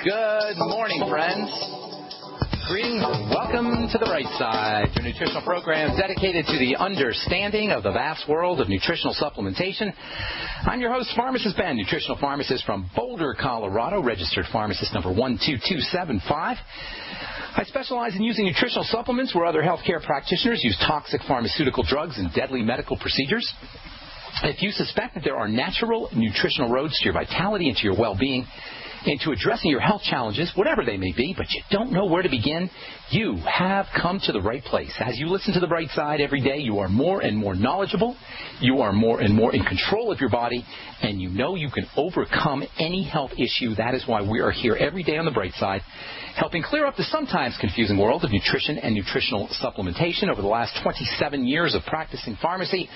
Good morning, friends. Greetings. Welcome to the Brightside, your nutritional program dedicated to the understanding of the vast world of nutritional supplementation. I'm your host, Pharmacist Ben, nutritional pharmacist from Boulder, Colorado, registered pharmacist number 12275. I specialize in using nutritional supplements where other healthcare practitioners use toxic pharmaceutical drugs and deadly medical procedures. If you suspect that there are natural nutritional roads to your vitality and to your well-being, into addressing your health challenges, whatever they may be, but you don't know where to begin, you have come to the right place. As you listen to the Bright Side every day, you are more and more knowledgeable, you are more and more in control of your body, and you know you can overcome any health issue. That is why we are here every day on the Bright Side, helping clear up the sometimes confusing world of nutrition and nutritional supplementation. Over the last 27 years of practicing pharmacy,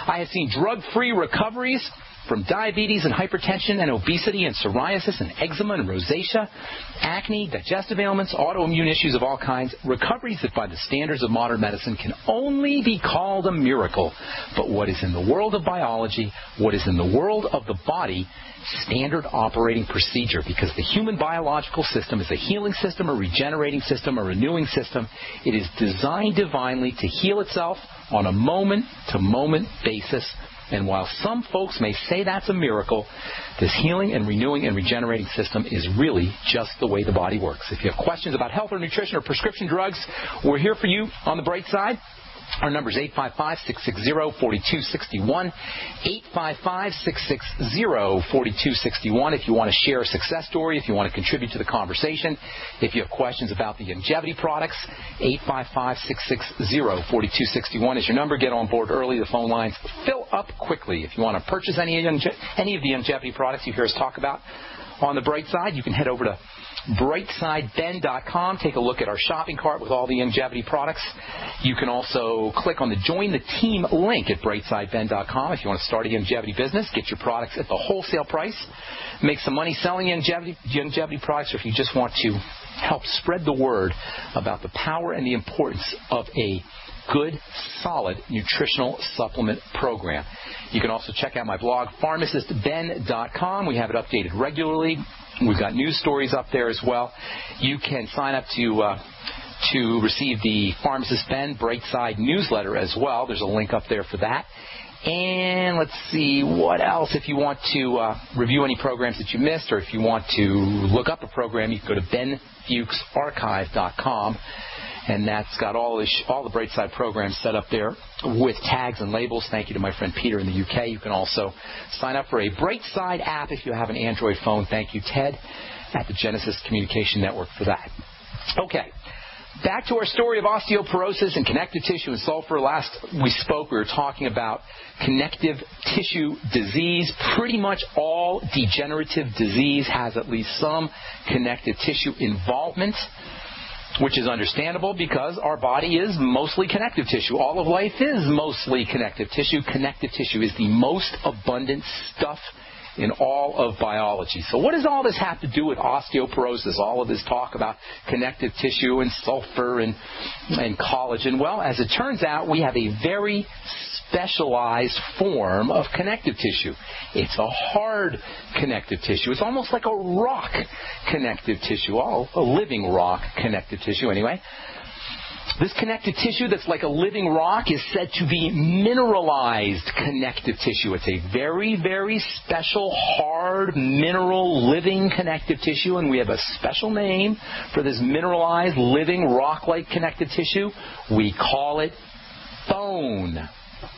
I have seen drug-free recoveries from diabetes and hypertension and obesity and psoriasis and eczema and rosacea, acne, digestive ailments, autoimmune issues of all kinds, recoveries that by the standards of modern medicine can only be called a miracle. But what is in the world of biology, what is in the world of the body, standard operating procedure, because the human biological system is a healing system, a regenerating system, a renewing system. It is designed divinely to heal itself on a moment-to-moment basis. And while some folks may say that's a miracle, this healing and renewing and regenerating system is really just the way the body works. If you have questions about health or nutrition or prescription drugs, we're here for you on the Bright Side. Our number is 855-660-4261, 855-660-4261. If you want to share a success story, if you want to contribute to the conversation, if you have questions about the longevity products, 855-660-4261 is your number. Get on board early. The phone lines fill up quickly. If you want to purchase any of the longevity products you hear us talk about on the Bright Side, you can head over to BrightSideBen.com. Take a look at our shopping cart with all the longevity products. You can also click on the Join the Team link at BrightSideBen.com if you want to start a longevity business, get your products at the wholesale price, make some money selling longevity products, or if you just want to help spread the word about the power and the importance of a good, solid nutritional supplement program. You can also check out my blog, PharmacistBen.com. We have it updated regularly. We've got news stories up there as well. You can sign up to receive the Pharmacist Ben Brightside newsletter as well. There's a link up there for that. And let's see, what else? If you want to review any programs that you missed, or if you want to look up a program, you can go to benfuchsarchive.com. And that's got all the Brightside programs set up there with tags and labels. Thank you to my friend Peter in the UK. You can also sign up for a Brightside app if you have an Android phone. Thank you, Ted, at the Genesis Communication Network for that. Okay. Back to our story of osteoporosis and connective tissue and sulfur. Last we spoke, we were talking about connective tissue disease. Pretty much all degenerative disease has at least some connective tissue involvement, which is understandable because our body is mostly connective tissue. All of life is mostly connective tissue. Connective tissue is the most abundant stuff in all of biology. So what does all this have to do with osteoporosis, all of this talk about connective tissue and sulfur and collagen? Well, as it turns out, we have a very specialized form of connective tissue. It's a hard connective tissue. It's almost like a rock connective tissue, a living rock connective tissue anyway. This connective tissue that's like a living rock is said to be mineralized connective tissue. It's a very, very special, hard, mineral, living connective tissue, and we have a special name for this mineralized, living, rock-like connective tissue. We call it bone.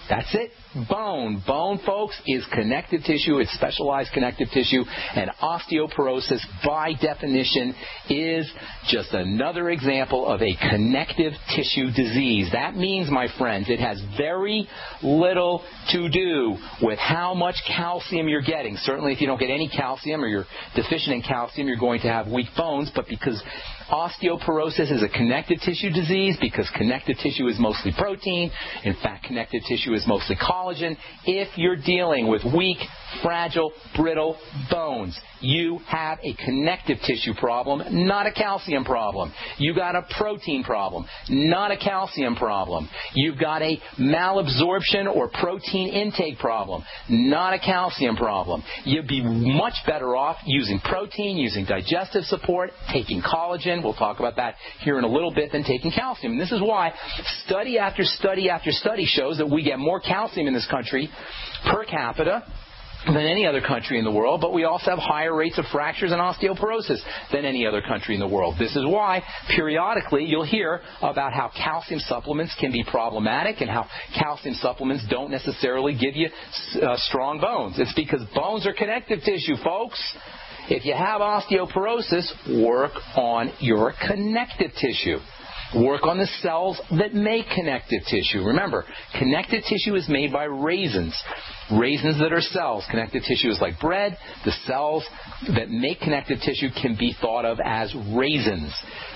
That's it. Bone. Bone, folks, is connective tissue. It's specialized connective tissue. And osteoporosis, by definition, is just another example of a connective tissue disease. That means, my friends, it has very little to do with how much calcium you're getting. Certainly, if you don't get any calcium or you're deficient in calcium, you're going to have weak bones. But because osteoporosis is a connective tissue disease, because connective tissue is mostly protein, in fact, connective tissue is mostly collagen. If you're dealing with weak, fragile, brittle bones. You have a connective tissue problem, not a calcium problem. You got a protein problem, not a calcium problem. You've got a malabsorption or protein intake problem, not a calcium problem. You'd be much better off using protein, using digestive support, taking collagen. We'll talk about that here in a little bit, than taking calcium. And this is why study after study after study shows that we get more calcium in this country per capita than any other country in the world, but we also have higher rates of fractures and osteoporosis than any other country in the world. This is why periodically you'll hear about how calcium supplements can be problematic and how calcium supplements don't necessarily give you strong bones. It's because bones are connective tissue, folks. If you have osteoporosis, work on your connective tissue. Work on the cells that make connective tissue. Remember, connective tissue is made by raisins. Raisins that are cells. Connective tissue is like bread. The cells that make connective tissue can be thought of as raisins.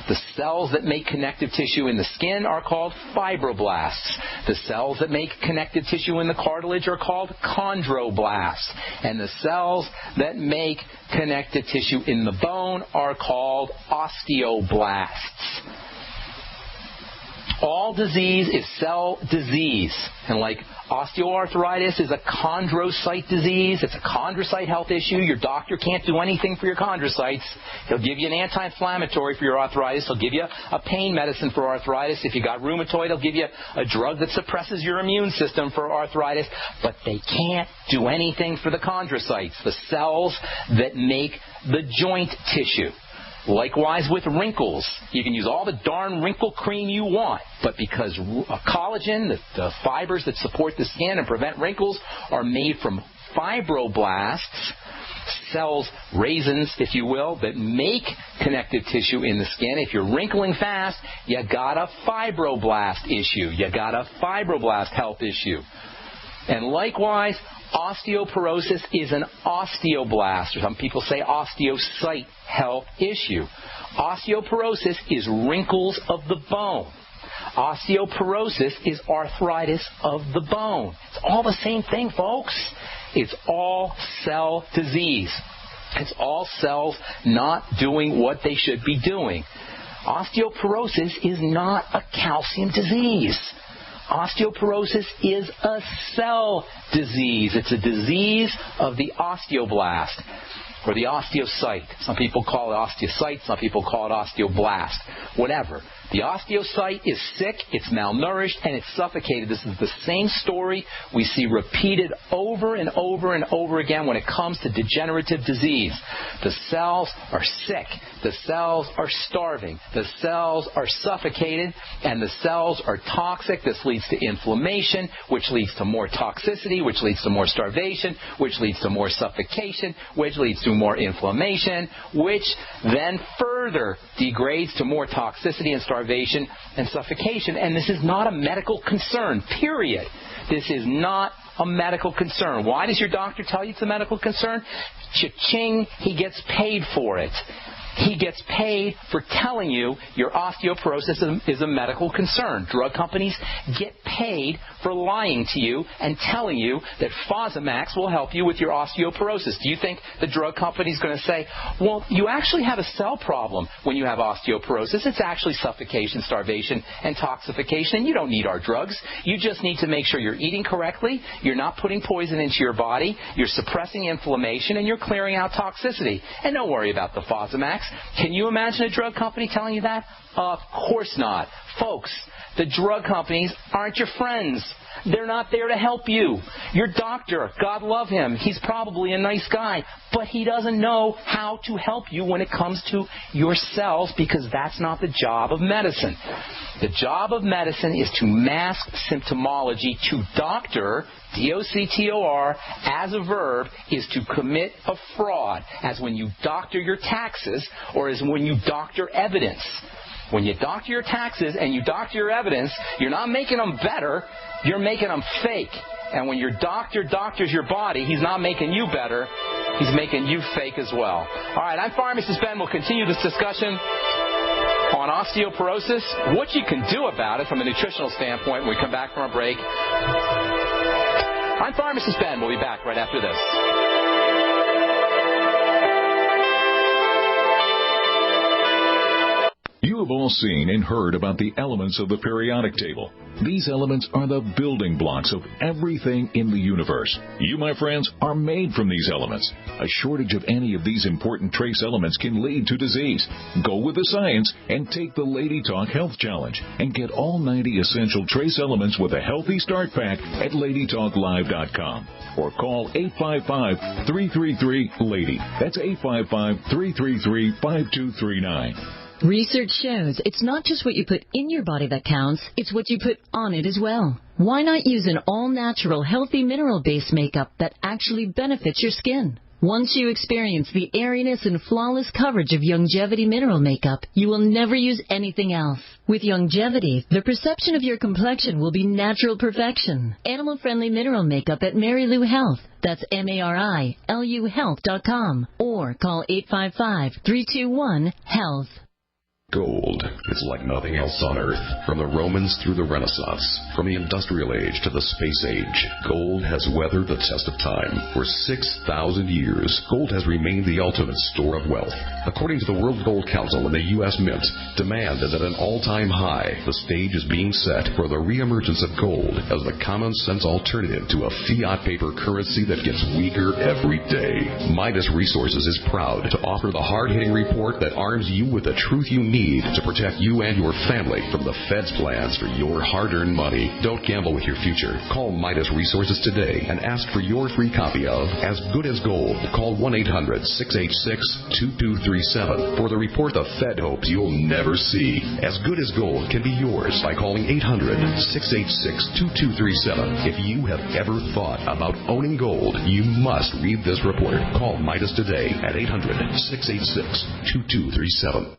The cells that make connective tissue in the skin are called fibroblasts. The cells that make connective tissue in the cartilage are called chondroblasts. And the cells that make connective tissue in the bone are called osteoblasts. All disease is cell disease. And like osteoarthritis is a chondrocyte disease, it's a chondrocyte health issue. Your doctor can't do anything for your chondrocytes. He'll give you an anti-inflammatory for your arthritis. He'll give you a pain medicine for arthritis. If you got rheumatoid, he'll give you a drug that suppresses your immune system for arthritis. But they can't do anything for the chondrocytes, the cells that make the joint tissue. Likewise with wrinkles. You can use all the darn wrinkle cream you want, but because collagen, the fibers that support the skin and prevent wrinkles, are made from fibroblasts, cells, raisins, if you will, that make connective tissue in the skin. If you're wrinkling fast, you got a fibroblast issue. You got a fibroblast health issue. And likewise, osteoporosis is an osteoblast, or some people say osteocyte health issue. Osteoporosis is wrinkles of the bone. Osteoporosis is arthritis of the bone. It's all the same thing, folks. It's all cell disease. It's all cells not doing what they should be doing. Osteoporosis is not a calcium disease. Osteoporosis is a cell disease. It's a disease of the osteoblast or the osteocyte. Some people call it osteocyte. Some people call it osteoblast. Whatever. The osteocyte is sick, it's malnourished, and it's suffocated. This is the same story we see repeated over and over and over again when it comes to degenerative disease. The cells are sick. The cells are starving. The cells are suffocated, and the cells are toxic. This leads to inflammation, which leads to more toxicity, which leads to more starvation, which leads to more suffocation, which leads to more inflammation, which then further degrades to more toxicity and starvation and suffocation. And this is not a medical concern, period. This is not a medical concern. Why does your doctor tell you it's a medical concern? Cha-ching, he gets paid for it. He gets paid for telling you your osteoporosis is a medical concern. Drug companies get paid for lying to you and telling you that Fosamax will help you with your osteoporosis. Do you think the drug company is going to say, well, you actually have a cell problem when you have osteoporosis. It's actually suffocation, starvation, and toxification, and you don't need our drugs. You just need to make sure you're eating correctly, you're not putting poison into your body, you're suppressing inflammation, and you're clearing out toxicity. And don't worry about the Fosamax. Can you imagine a drug company telling you that? Of course not. Folks, the drug companies aren't your friends. They're not there to help you. Your doctor, God love him, he's probably a nice guy, but he doesn't know how to help you when it comes to your cells, because that's not the job of medicine. The job of medicine is to mask symptomology. To doctor, D-O-C-T-O-R, as a verb, is to commit a fraud, as when you doctor your taxes or as when you doctor evidence. When you doctor your taxes and you doctor your evidence, you're not making them better, you're making them fake. And when your doctor doctors your body, he's not making you better, he's making you fake as well. All right, I'm Pharmacist Ben. We'll continue this discussion on osteoporosis, what you can do about it from a nutritional standpoint when we come back from our break. I'm Pharmacist Ben. We'll be back right after this. You have all seen and heard about the elements of the periodic table. These elements are the building blocks of everything in the universe. You, my friends, are made from these elements. A shortage of any of these important trace elements can lead to disease. Go with the science and take the Lady Talk Health Challenge and get all 90 essential trace elements with a healthy start pack at LadyTalkLive.com or call 855-333-LADY. That's 855-333-5239. Research shows it's not just what you put in your body that counts, it's what you put on it as well. Why not use an all-natural, healthy mineral-based makeup that actually benefits your skin? Once you experience the airiness and flawless coverage of Youngevity mineral makeup, you will never use anything else. With Youngevity, the perception of your complexion will be natural perfection. Animal-friendly mineral makeup at Mary Lou Health. That's MARILU Health.com. Or call 855-321-HEALTH. Gold is like nothing else on Earth. From the Romans through the Renaissance, from the Industrial Age to the Space Age, gold has weathered the test of time. For 6,000 years, gold has remained the ultimate store of wealth. According to the World Gold Council and the U.S. Mint, demand is at an all-time high. The stage is being set for the reemergence of gold as the common-sense alternative to a fiat paper currency that gets weaker every day. Midas Resources is proud to offer the hard-hitting report that arms you with the truth you need to protect you and your family from the Fed's plans for your hard-earned money. Don't gamble with your future. Call Midas Resources today and ask for your free copy of As Good as Gold. Call 1-800-686-2237 for the report the Fed hopes you'll never see. As Good as Gold can be yours by calling 800-686-2237. If you have ever thought about owning gold, you must read this report. Call Midas today at 800-686-2237.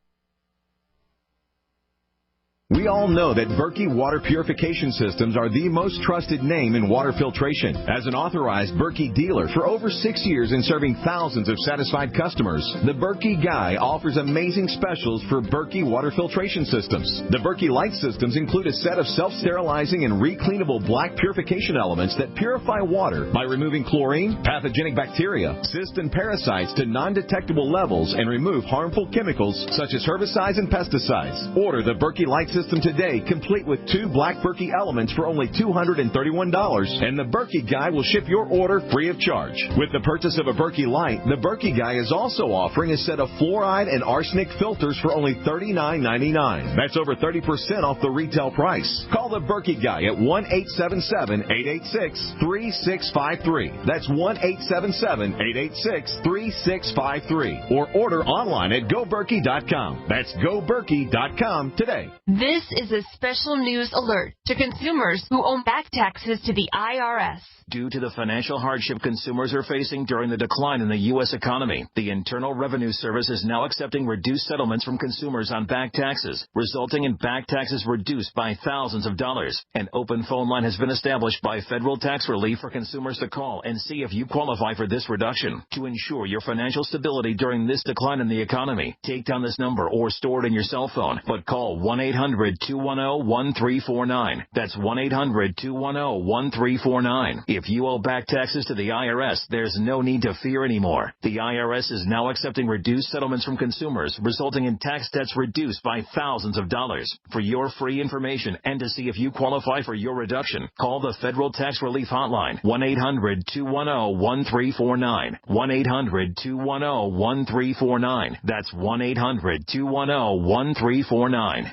We all know that Berkey Water Purification Systems are the most trusted name in water filtration. As an authorized Berkey dealer for over 6 years and serving thousands of satisfied customers, the Berkey Guy offers amazing specials for Berkey Water Filtration Systems. The Berkey Light Systems include a set of self-sterilizing and recleanable black purification elements that purify water by removing chlorine, pathogenic bacteria, cysts, and parasites to non-detectable levels and remove harmful chemicals such as herbicides and pesticides. Order the Berkey Light System today, complete with 2 black Berkey elements for only $231, and the Berkey Guy will ship your order free of charge. With the purchase of a Berkey Light, the Berkey Guy is also offering a set of fluoride and arsenic filters for only $39.99. That's over 30% off the retail price. Call the Berkey Guy at 1-877-886-3653. That's 1-877-886-3653. Or order online at GoBerkey.com. That's GoBerkey.com today. This is a special news alert to consumers who owe back taxes to the IRS. Due to the financial hardship consumers are facing during the decline in the U.S. economy, the Internal Revenue Service is now accepting reduced settlements from consumers on back taxes, resulting in back taxes reduced by thousands of dollars. An open phone line has been established by Federal Tax Relief for consumers to call and see if you qualify for this reduction. To ensure your financial stability during this decline in the economy, take down this number or store it in your cell phone, but call 1-800-210-1349. That's 1-800-210-1349. If you owe back taxes to the IRS, there's no need to fear anymore. The IRS is now accepting reduced settlements from consumers, resulting in tax debts reduced by thousands of dollars. For your free information and to see if you qualify for your reduction, call the Federal Tax Relief Hotline, 1-800-210-1349. 1-800-210-1349. That's 1-800-210-1349.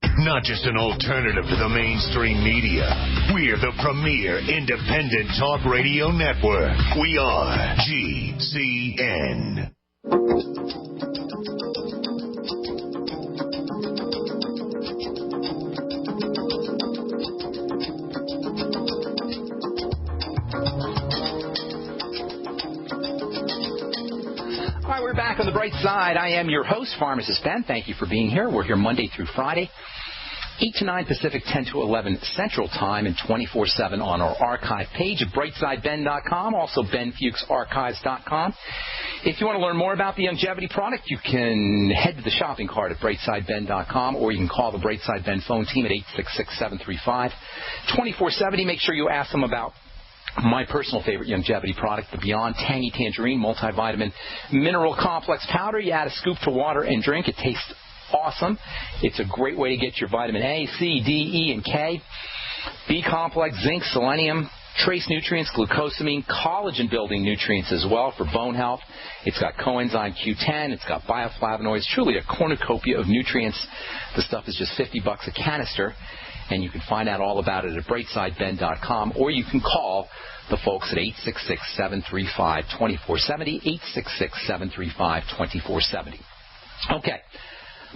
Not just an alternative to the mainstream media. We're the premier independent talk radio network. We are GCN. All right, we're back on the bright side. I am your host, Pharmacist Ben. Thank you for being here. We're here Monday through Friday. 8 to 9 Pacific, 10 to 11 Central Time, and 24/7 on our archive page at brightsideben.com, also benfuchsarchives.com. If you want to learn more about the Youngevity product, you can head to the shopping cart at brightsideben.com, or you can call the Brightside Ben phone team at 866-735-2470. Make sure you ask them about my personal favorite Youngevity product, the Beyond Tangy Tangerine Multivitamin Mineral Complex Powder. You add a scoop to water and drink. It tastes awesome. It's a great way to get your vitamin A, C, D, E, and K, B complex, zinc, selenium, trace nutrients, glucosamine, collagen-building nutrients as well for bone health. It's got coenzyme Q10. It's got bioflavonoids. Truly a cornucopia of nutrients. The stuff is just $50 a canister, and you can find out all about it at brightsideben.com, or you can call the folks at 866-735-2470, 866-735-2470. Okay.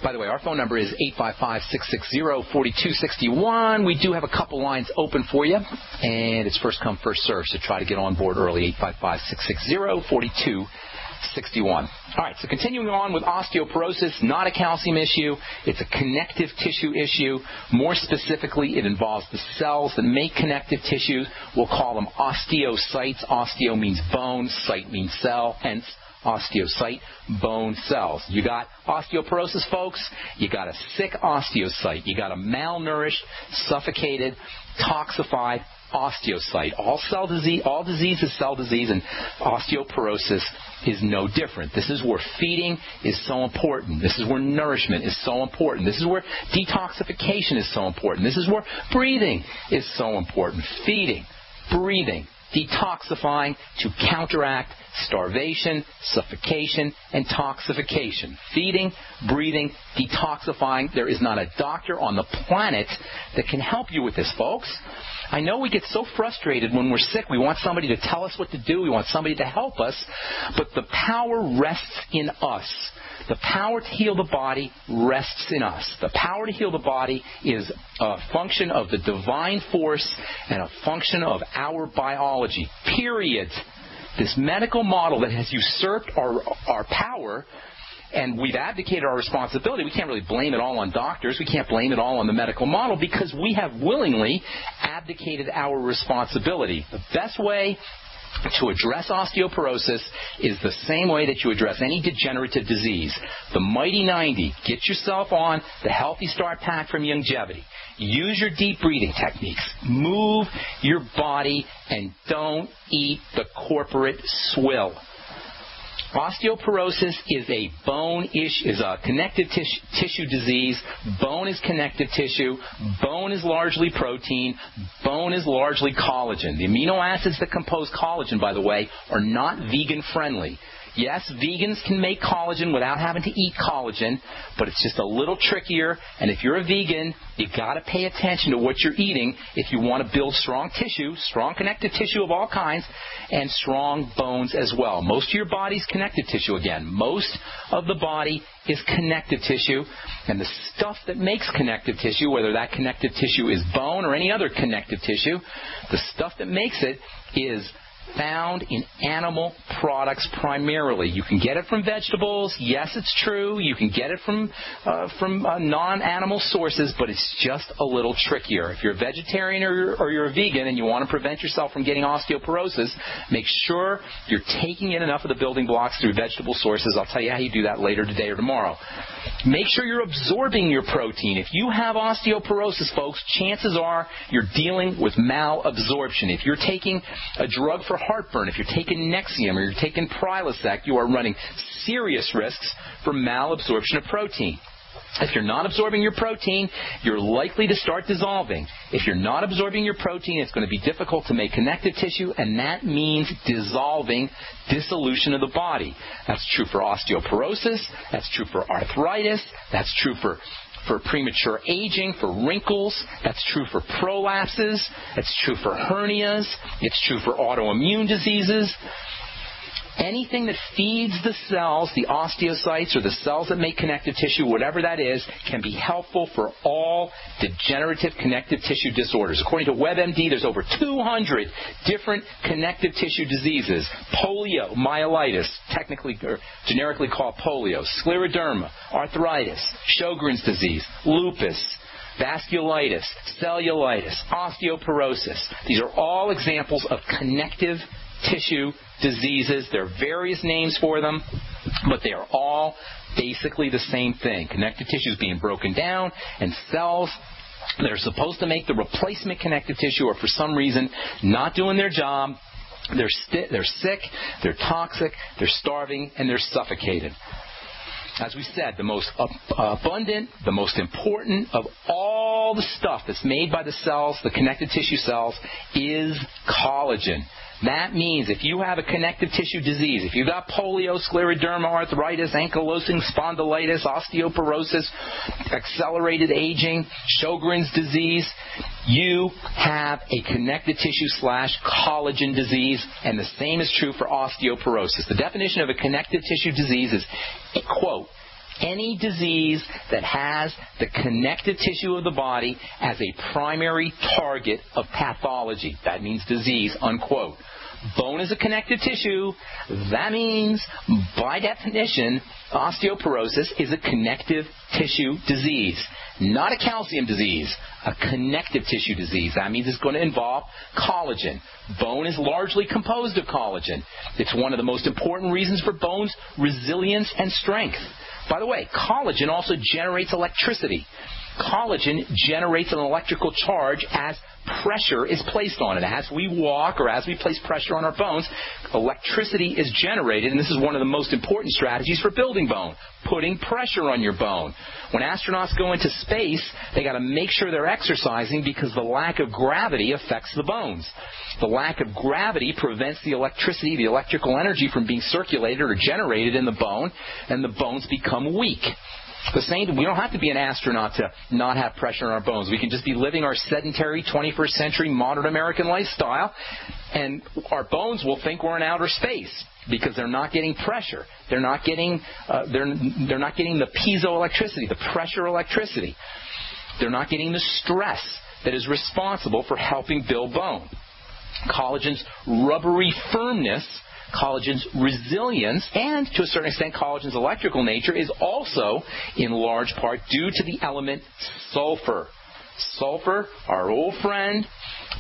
By the way, our phone number is 855-660-4261. We do have a couple lines open for you, and it's first come, first served, so try to get on board early, 855-660-4261. All right, so continuing on with osteoporosis, not a calcium issue. It's a connective tissue issue. More specifically, it involves the cells that make connective tissues. We'll call them osteocytes. Osteo means bone, cyte means cell, hence osteocyte, bone cells. You got osteoporosis, folks. You got a sick osteocyte. You got a malnourished, suffocated, toxified osteocyte. All disease is cell disease, and osteoporosis is no different. This is where feeding is so important. This is where nourishment is so important. This is where detoxification is so important. This is where breathing is so important. Feeding, breathing, detoxifying to counteract starvation, suffocation, and toxification. Feeding, breathing, detoxifying. There is not a doctor on the planet that can help you with this, folks. I know we get so frustrated when we're sick. We want somebody to tell us what to do. We want somebody to help us. But the power rests in us. The power to heal the body rests in us. The power to heal the body is a function of the divine force and a function of our biology. Period. This medical model that has usurped our power, and we've abdicated our responsibility. We can't really blame it all on doctors. We can't blame it all on the medical model because we have willingly abdicated our responsibility. The best way to address osteoporosis is the same way that you address any degenerative disease. The Mighty 90. Get yourself on the Healthy Start Pack from Youngevity. Use your deep breathing techniques. Move your body and don't eat the corporate swill. Osteoporosis is a connective tissue disease. Bone is connective tissue. Bone is largely protein. Bone is largely collagen. The amino acids that compose collagen, by the way, are not vegan friendly. Yes, vegans can make collagen without having to eat collagen, but it's just a little trickier. And if you're a vegan, you've got to pay attention to what you're eating if you want to build strong tissue, strong connective tissue of all kinds, and strong bones as well. Most of your body's connective tissue, again. Most of the body is connective tissue, and the stuff that makes connective tissue, whether that connective tissue is bone or any other connective tissue, the stuff that makes it is found in animal products primarily. You can get it from vegetables. Yes, it's true. You can get it from non-animal sources, but it's just a little trickier. If you're a vegetarian or you're a vegan and you want to prevent yourself from getting osteoporosis, make sure you're taking in enough of the building blocks through vegetable sources. I'll tell you how you do that later today or tomorrow. Make sure you're absorbing your protein. If you have osteoporosis, folks, chances are you're dealing with malabsorption. If you're taking a drug for heartburn, if you're taking Nexium or you're taking Prilosec, you are running serious risks for malabsorption of protein. If you're not absorbing your protein, you're likely to start dissolving. If you're not absorbing your protein, it's going to be difficult to make connective tissue, and that means dissolving, dissolution of the body. That's true for osteoporosis. That's true for arthritis. That's true for premature aging, for wrinkles. That's true for prolapses. That's true for hernias. It's true for autoimmune diseases. Anything that feeds the cells, the osteocytes or the cells that make connective tissue, whatever that is, can be helpful for all degenerative connective tissue disorders. According to WebMD, there's over 200 different connective tissue diseases. Polio, myelitis, technically or generically called polio, scleroderma, arthritis, Sjogren's disease, lupus, vasculitis, cellulitis, osteoporosis. These are all examples of connective tissue diseases. There are various names for them, but they are all basically the same thing. Connective tissue is being broken down, and cells that are supposed to make the replacement connective tissue are for some reason not doing their job. They're sick, they're toxic, they're starving, and they're suffocated. As we said, the most abundant, the most important of all the stuff that's made by the cells, the connective tissue cells, is collagen. That means if you have a connective tissue disease, if you've got polio, scleroderma, arthritis, ankylosing spondylitis, osteoporosis, accelerated aging, Sjogren's disease, you have a connective tissue / collagen disease, and the same is true for osteoporosis. The definition of a connective tissue disease is, quote, any disease that has the connective tissue of the body as a primary target of pathology. That means disease, unquote. Bone is a connective tissue. That means, by definition, osteoporosis is a connective tissue disease. Not a calcium disease, a connective tissue disease. That means it's going to involve collagen. Bone is largely composed of collagen. It's one of the most important reasons for bone's resilience and strength. By the way, collagen also generates electricity. Collagen generates an electrical charge as pressure is placed on it. As we walk or as we place pressure on our bones, electricity is generated, and this is one of the most important strategies for building bone, putting pressure on your bone. When astronauts go into space, they got to make sure they're exercising because the lack of gravity affects the bones. The lack of gravity prevents the electricity, the electrical energy from being circulated or generated in the bone, and the bones become weak. The same, we don't have to be an astronaut to not have pressure on our bones. We can just be living our sedentary 21st century modern American lifestyle, and our bones will think we're in outer space because they're not getting pressure. They're not getting they're not getting the piezoelectricity, the pressure electricity. They're not getting the stress that is responsible for helping build bone. Collagen's rubbery firmness, collagen's resilience, and to a certain extent collagen's electrical nature is also in large part due to the element sulfur. Sulfur, our old friend,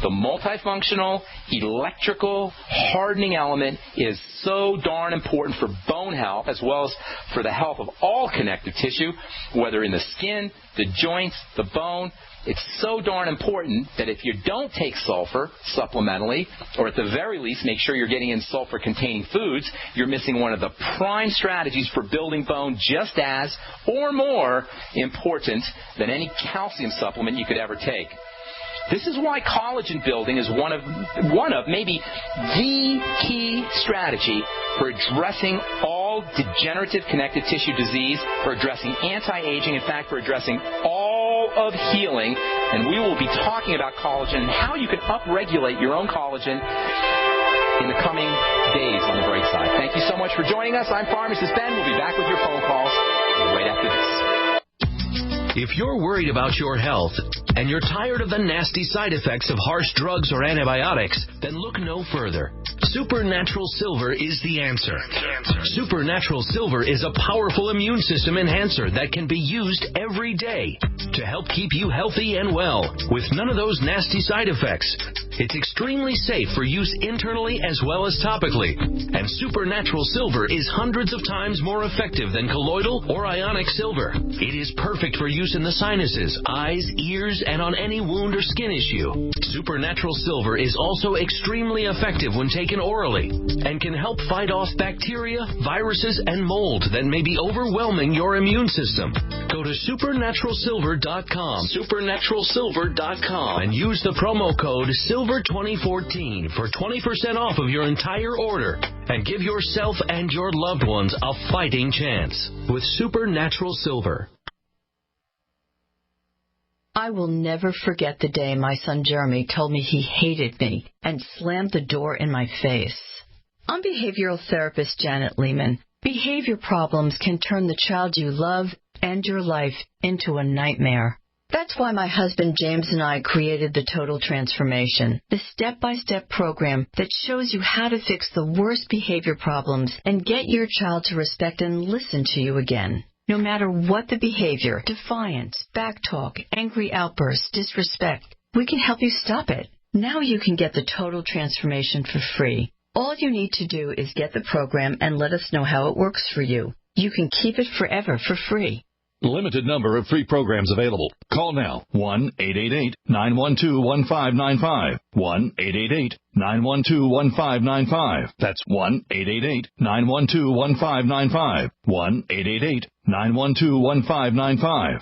the multifunctional, electrical, hardening element, is so darn important for bone health as well as for the health of all connective tissue, whether in the skin, the joints, the bone. It's so darn important that if you don't take sulfur supplementally, or at the very least make sure you're getting in sulfur-containing foods, you're missing one of the prime strategies for building bone, just as or more important than any calcium supplement you could ever take. This is why collagen building is one of maybe the key strategy for addressing all degenerative connective tissue disease, for addressing anti-aging, in fact, for addressing all of healing. And we will be talking about collagen and how you can upregulate your own collagen in the coming days on the Brightside. Thank you so much for joining us. I'm Pharmacist Ben. We'll be back with your phone calls right after this. If you're worried about your health and you're tired of the nasty side effects of harsh drugs or antibiotics, then look no further. Supernatural Silver is the answer. Supernatural Silver is a powerful immune system enhancer that can be used every day to help keep you healthy and well with none of those nasty side effects. It's extremely safe for use internally as well as topically. And Supernatural Silver is hundreds of times more effective than colloidal or ionic silver. It is perfect for use in the sinuses, eyes, ears, and on any wound or skin issue. Supernatural Silver is also extremely effective when taken orally and can help fight off bacteria, viruses, and mold that may be overwhelming your immune system. Go to supernaturalsilver.com, supernaturalsilver.com, and use the promo code SILVER2014 for 20% off of your entire order, and give yourself and your loved ones a fighting chance with Supernatural Silver. I will never forget the day my son Jeremy told me he hated me and slammed the door in my face. I'm behavioral therapist Janet Lehman. Behavior problems can turn the child you love and your life into a nightmare. That's why my husband James and I created the Total Transformation, the step-by-step program that shows you how to fix the worst behavior problems and get your child to respect and listen to you again. No matter what the behavior, defiance, backtalk, angry outbursts, disrespect, we can help you stop it. Now you can get the total transformation for free. All you need to do is get the program and let us know how it works for you. You can keep it forever for free. Limited number of free programs available. Call now. 1-888-912-1595. 1-888-912-1595. That's 1-888-912-1595. 1-888-912-1595.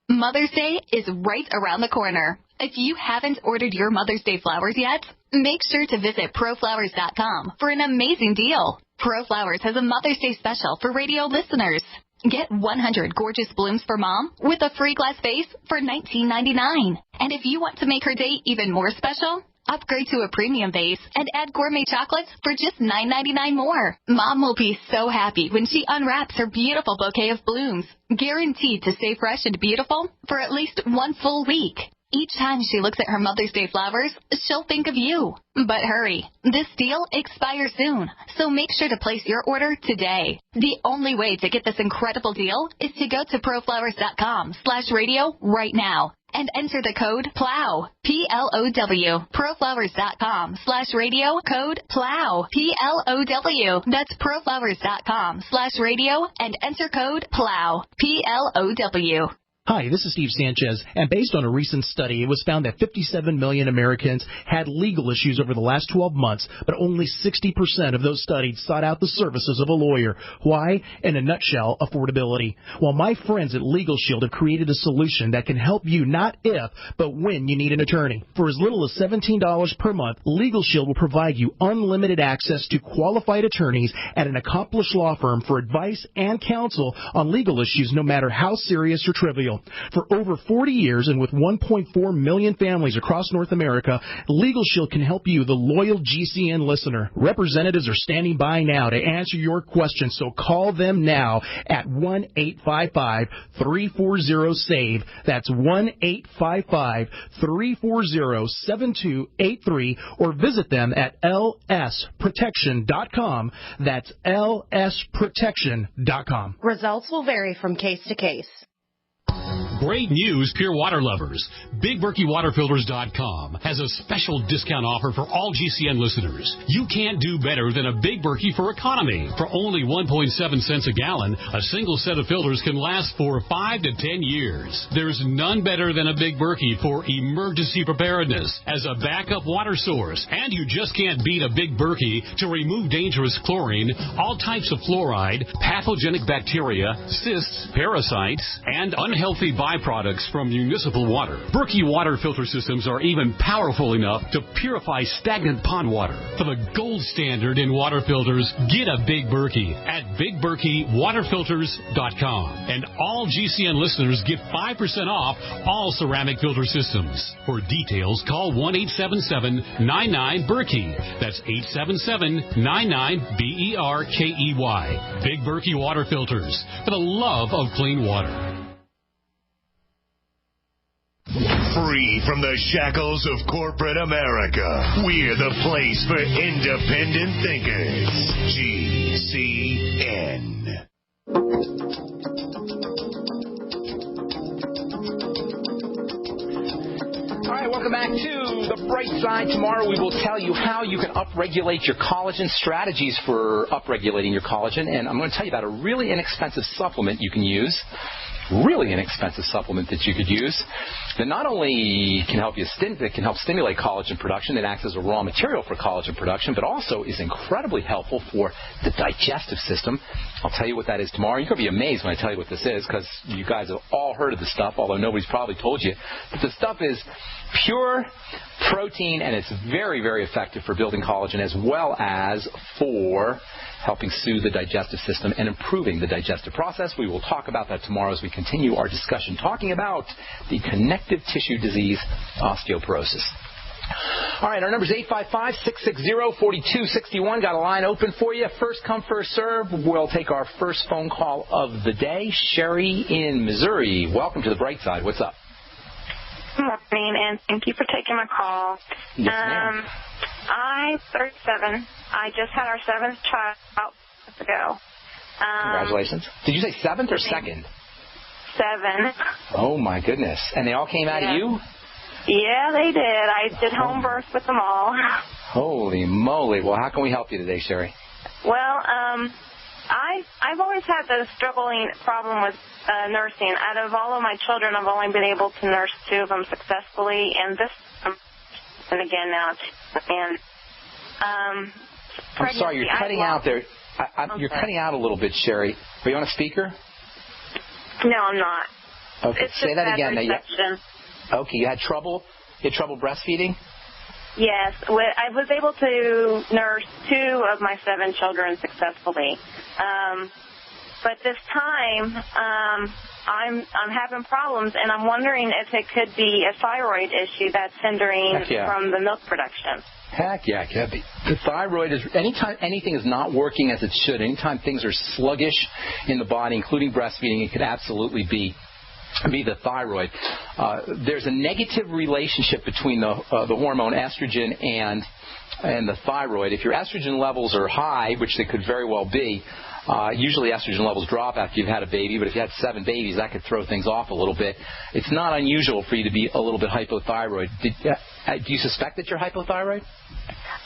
Mother's Day is right around the corner. If you haven't ordered your Mother's Day flowers yet, make sure to visit proflowers.com for an amazing deal. ProFlowers has a Mother's Day special for radio listeners. Get 100 gorgeous blooms for Mom with a free glass vase for $19.99. And if you want to make her day even more special, upgrade to a premium vase and add gourmet chocolates for just $9.99 more. Mom will be so happy when she unwraps her beautiful bouquet of blooms, guaranteed to stay fresh and beautiful for at least one full week. Each time she looks at her Mother's Day flowers, she'll think of you. But hurry, this deal expires soon, so make sure to place your order today. The only way to get this incredible deal is to go to proflowers.com/radio right now and enter the code PLOW, P-L-O-W, proflowers.com/radio, code PLOW, P-L-O-W. That's proflowers.com/radio and enter code PLOW, P-L-O-W. Hi, this is Steve Sanchez, and based on a recent study, it was found that 57 million Americans had legal issues over the last 12 months, but only 60% of those studied sought out the services of a lawyer. Why? In a nutshell, affordability. Well, my friends at Legal Shield have created a solution that can help you not if, but when you need an attorney. For as little as $17 per month, Legal Shield will provide you unlimited access to qualified attorneys at an accomplished law firm for advice and counsel on legal issues, no matter how serious or trivial. For over 40 years and with 1.4 million families across North America, Legal Shield can help you, the loyal GCN listener. Representatives are standing by now to answer your questions, so call them now at 1-855-340-SAVE. That's 1-855-340-7283, or visit them at lsprotection.com. That's lsprotection.com. Results will vary from case to case. Great news, pure water lovers. BigBerkeyWaterFilters.com has a special discount offer for all GCN listeners. You can't do better than a Big Berkey for economy. For only 1.7 cents a gallon, a single set of filters can last for 5 to 10 years. There's none better than a Big Berkey for emergency preparedness as a backup water source. And you just can't beat a Big Berkey to remove dangerous chlorine, all types of fluoride, pathogenic bacteria, cysts, parasites, and unhealthy byproducts from municipal water. Berkey water filter systems are even powerful enough to purify stagnant pond water. For the gold standard in water filters, get a Big Berkey at BigBerkeyWaterFilters.com. And all GCN listeners get 5% off all ceramic filter systems. For details, call 1-877-99-BERKEY. That's 877-99-BERKEY. Big Berkey Water Filters, for the love of clean water. Free from the shackles of corporate America, we're the place for independent thinkers. GCN. All right, welcome back to the Bright Side. Tomorrow we will tell you how you can upregulate your collagen, strategies for upregulating your collagen, and I'm going to tell you about a really inexpensive supplement you can use. Really inexpensive supplement that you could use that not only can help stimulate collagen production, it acts as a raw material for collagen production, but also is incredibly helpful for the digestive system. I'll tell you what that is tomorrow. You're going to be amazed when I tell you what this is, because you guys have all heard of the stuff, although nobody's probably told you. But the stuff is pure protein, and it's very, very effective for building collagen as well as for helping soothe the digestive system and improving the digestive process. We will talk about that tomorrow as we continue our discussion talking about the connective tissue disease, osteoporosis. All right, our number is 855-660-4261. Got a line open for you. First come, first serve. We'll take our first phone call of the day. Sherry in Missouri. Welcome to the Bright Side. What's up? Good morning, and thank you for taking my call. Yes, ma'am. I'm 37. I just had our 7th child months ago. Congratulations. Did you say 7th or 2nd? 7. Oh, my goodness. And they all came out of you? Yeah, they did. I did home birth with them all. Holy moly. Well, how can we help you today, Sherry? Well, I've always had the struggling problem with nursing. Out of all of my children, I've only been able to nurse 2 of them successfully, and this, and again now, and I'm sorry, you're cutting out there. You're cutting out a little bit, Sherry. Are you on a speaker? No, I'm not. Okay, say that again. Reception. Okay, you had trouble? You had trouble breastfeeding? Yes, I was able to nurse 2 of my 7 children successfully, but this time I'm having problems, and I'm wondering if it could be a thyroid issue that's hindering from the milk production. Heck yeah, it could be. The thyroid is, anytime anything is not working as it should, anytime things are sluggish in the body, including breastfeeding, it could absolutely be the thyroid. There's a negative relationship between the hormone estrogen and the thyroid. If your estrogen levels are high, which they could very well be, usually estrogen levels drop after you've had a baby, but if you had 7 babies, that could throw things off a little bit. It's not unusual for you to be a little bit hypothyroid. Do you suspect that you're hypothyroid?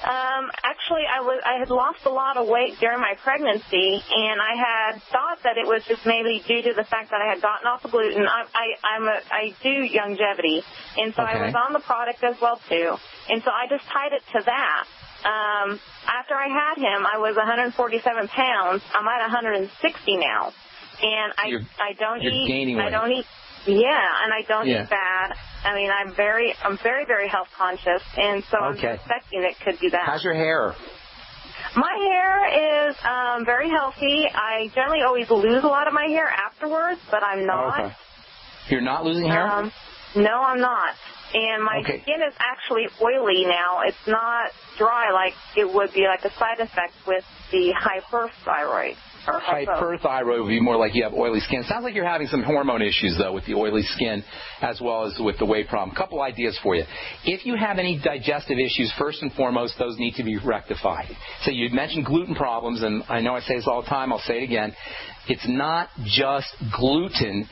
Actually, I had lost a lot of weight during my pregnancy, and I had thought that it was just maybe due to the fact that I had gotten off of gluten. I do longevity, and so I was on the product as well too, and so I just tied it to that. After I had him, I was 147 pounds. I'm at 160 now, and I don't eat. Gaining weight. I don't eat. Yeah, and I don't eat bad. I mean, I'm very, very health conscious, and so I'm suspecting it could be that. How's your hair? My hair is very healthy. I generally always lose a lot of my hair afterwards, but I'm not. Okay. You're not losing hair? No, I'm not. And my skin is actually oily now. It's not dry like it would be like a side effect with the hyperthyroid. Hyperthyroid would be more like you have oily skin. Sounds like you're having some hormone issues, though, with the oily skin as well as with the weight problem. Couple ideas for you. If you have any digestive issues, first and foremost, those need to be rectified. So you mentioned gluten problems, and I know I say this all the time. I'll say it again. It's not just gluten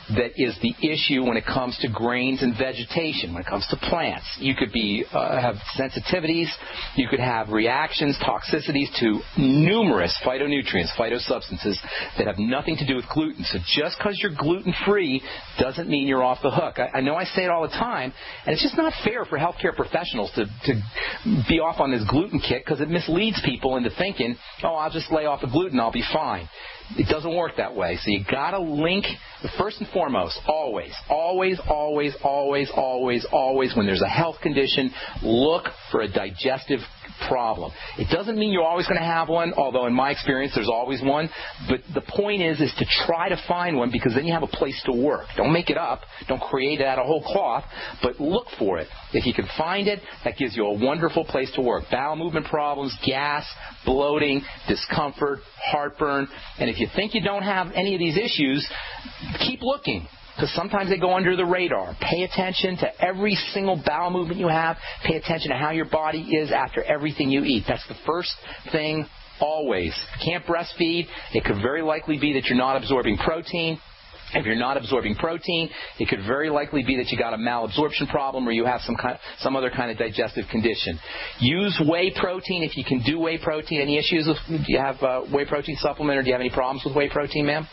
that is the issue when it comes to grains and vegetation, when it comes to plants. You could have sensitivities, you could have reactions, toxicities to numerous phytonutrients, phytosubstances that have nothing to do with gluten. So just because you're gluten-free doesn't mean you're off the hook. I know I say it all the time, and it's just not fair for healthcare professionals to be off on this gluten kick because it misleads people into thinking, oh, I'll just lay off the gluten, I'll be fine. It doesn't work that way. So you got to link, first and foremost, always, when there's a health condition, look for a digestive problem. It doesn't mean you're always going to have one, although in my experience there's always one. But the point is to try to find one because then you have a place to work. Don't make it up. Don't create it out of whole cloth, but look for it. If you can find it, that gives you a wonderful place to work. Bowel movement problems, gas, bloating, discomfort, heartburn. And if you think you don't have any of these issues, keep looking. Because sometimes they go under the radar. Pay attention to every single bowel movement you have. Pay attention to how your body is after everything you eat. That's the first thing always. If you can't breastfeed, it could very likely be that you're not absorbing protein. If you're not absorbing protein, it could very likely be that you got a malabsorption problem or you have some other kind of digestive condition. Use whey protein if you can do whey protein. Any issues with, do you have whey protein supplement or do you have any problems with whey protein, ma'am?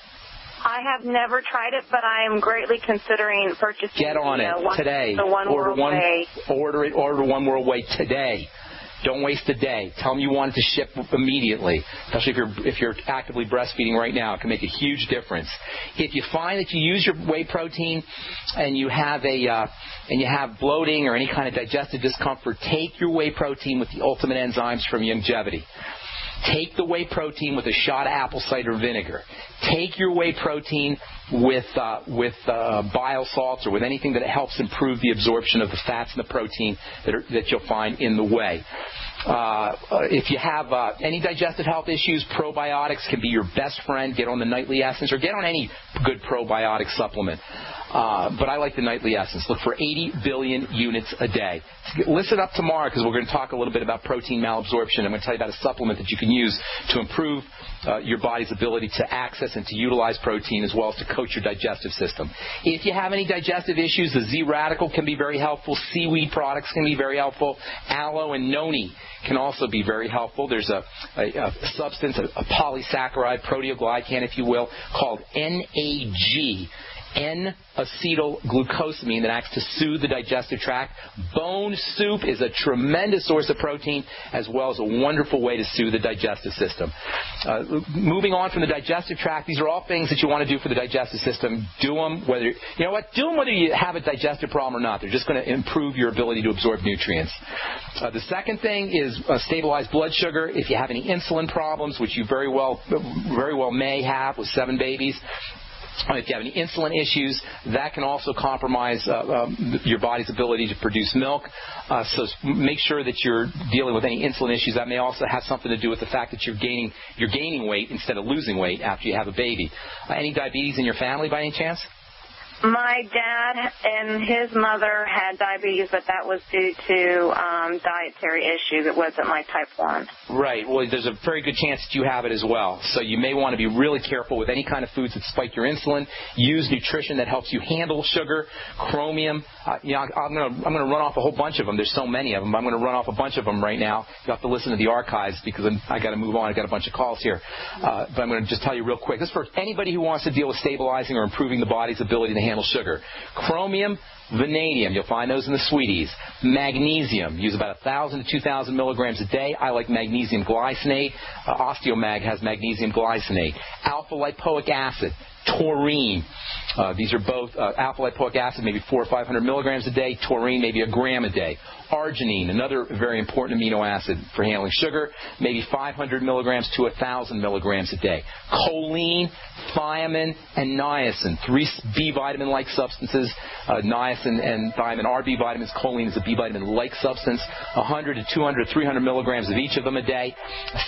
I have never tried it, but I am greatly considering purchasing. Get on it today. The One World Whey. Order One World Whey today. Don't waste a day. Tell them you want it to ship immediately, especially if you're actively breastfeeding right now. It can make a huge difference. If you find that you use your whey protein and you have bloating or any kind of digestive discomfort, take your whey protein with the ultimate enzymes from Longevity. Take the whey protein with a shot of apple cider vinegar. Take your whey protein with bile salts or with anything that helps improve the absorption of the fats and the protein that you'll find in the whey. If you have any digestive health issues, probiotics can be your best friend. Get on the Nightly Essence or get on any good probiotic supplement. But I like the Nightly Essence. Look for 80 billion units a day. Listen up tomorrow because we're going to talk a little bit about protein malabsorption. I'm going to tell you about a supplement that you can use to improve your body's ability to access and to utilize protein as well as to coach your digestive system. If you have any digestive issues, the Z-Radical can be very helpful. Seaweed products can be very helpful. Aloe and noni can also be very helpful. There's a substance, a polysaccharide, proteoglycan, if you will, called NAG. N-acetylglucosamine that acts to soothe the digestive tract. Bone soup is a tremendous source of protein as well as a wonderful way to soothe the digestive system. Moving on from the digestive tract, these are all things that you want to do for the digestive system. Do them whether you have a digestive problem or not. They're just going to improve your ability to absorb nutrients. The second thing is stabilize blood sugar. If you have any insulin problems, which you very well may have with 7 babies, if you have any insulin issues, that can also compromise your body's ability to produce milk. So make sure that you're dealing with any insulin issues. That may also have something to do with the fact that you're gaining weight instead of losing weight after you have a baby. Any diabetes in your family by any chance? My dad and his mother had diabetes, but that was due to dietary issues. It wasn't like type 1. Right. Well, there's a very good chance that you have it as well. So you may want to be really careful with any kind of foods that spike your insulin. Use nutrition that helps you handle sugar, chromium. I'm going to run off a whole bunch of them. There's so many of them. I'm going to run off a bunch of them right now. You have to listen to the archives because I got to move on. I got a bunch of calls here. But I'm going to just tell you real quick. This is for anybody who wants to deal with stabilizing or improving the body's ability to handle sugar. Chromium, vanadium, you'll find those in the sweeties. Magnesium, use about 1,000 to 2,000 milligrams a day. I like magnesium glycinate. Osteomag has magnesium glycinate. Alpha lipoic acid, taurine. These are both alpha lipoic acid, maybe 400 or 500 milligrams a day. Taurine, maybe a gram a day. Arginine, another very important amino acid for handling sugar, maybe 500 milligrams to 1,000 milligrams a day. Choline, thiamine, and niacin, 3 B vitamin-like substances. Niacin and thiamine are B vitamins. Choline is a B vitamin-like substance. 100 to 200 to 300 milligrams of each of them a day.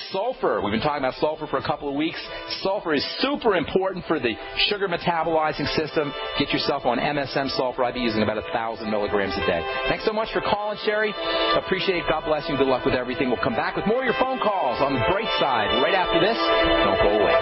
Sulfur, we've been talking about sulfur for a couple of weeks. Sulfur is super important for the sugar metabolizing system. Get yourself on MSM sulfur. I'd be using about 1,000 milligrams a day. Thanks so much for calling, Sherry. Appreciate it. God bless you. Good luck with everything. We'll come back with more of your phone calls on the Brightside right after this. Don't go away.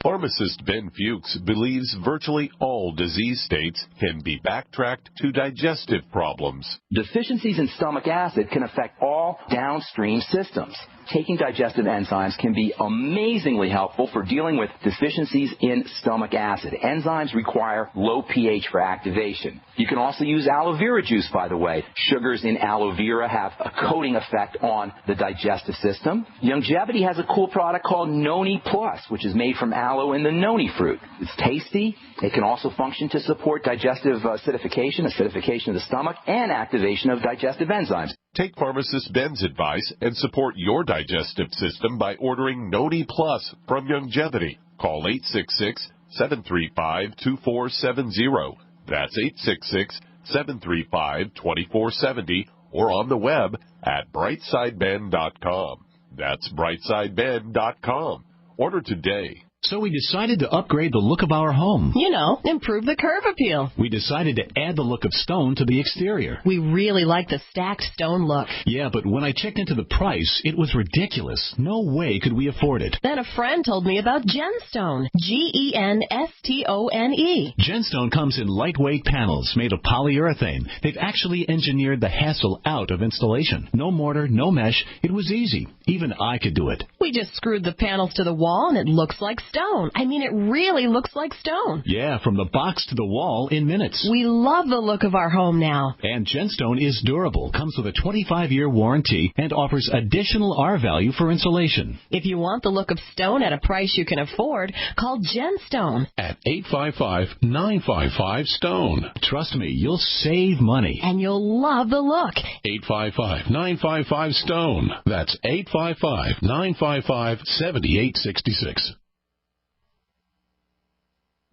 Pharmacist Ben Fuchs believes virtually all disease states can be backtracked to digestive problems. Deficiencies in stomach acid can affect all downstream systems. Taking digestive enzymes can be amazingly helpful for dealing with deficiencies in stomach acid. Enzymes require low pH for activation. You can also use aloe vera juice, by the way. Sugars in aloe vera have a coating effect on the digestive system. Longevity has a cool product called Noni Plus, which is made from aloe and the noni fruit. It's tasty. It can also function to support digestive acidification of the stomach, and activation of digestive enzymes. Take Pharmacist Ben's advice and support your digestive system by ordering Noni Plus from Longevity. Call 866-735-2470. That's 866-735-2470, or on the web at brightsideben.com. That's brightsideben.com. Order today. So we decided to upgrade the look of our home. You know, improve the curb appeal. We decided to add the look of stone to the exterior. We really like the stacked stone look. Yeah, but when I checked into the price, it was ridiculous. No way could we afford it. Then a friend told me about Genstone. Genstone. Genstone comes in lightweight panels made of polyurethane. They've actually engineered the hassle out of installation. No mortar, no mesh. It was easy. Even I could do it. We just screwed the panels to the wall and it looks like stone. I mean, it really looks like stone. Yeah, from the box to the wall in minutes. We love the look of our home now. And Genstone is durable, comes with a 25-year warranty, and offers additional R value for insulation. If you want the look of stone at a price you can afford, call Genstone at 855-955-STONE. Trust me, you'll save money. And you'll love the look. 855-955-STONE. That's 855-955-7866.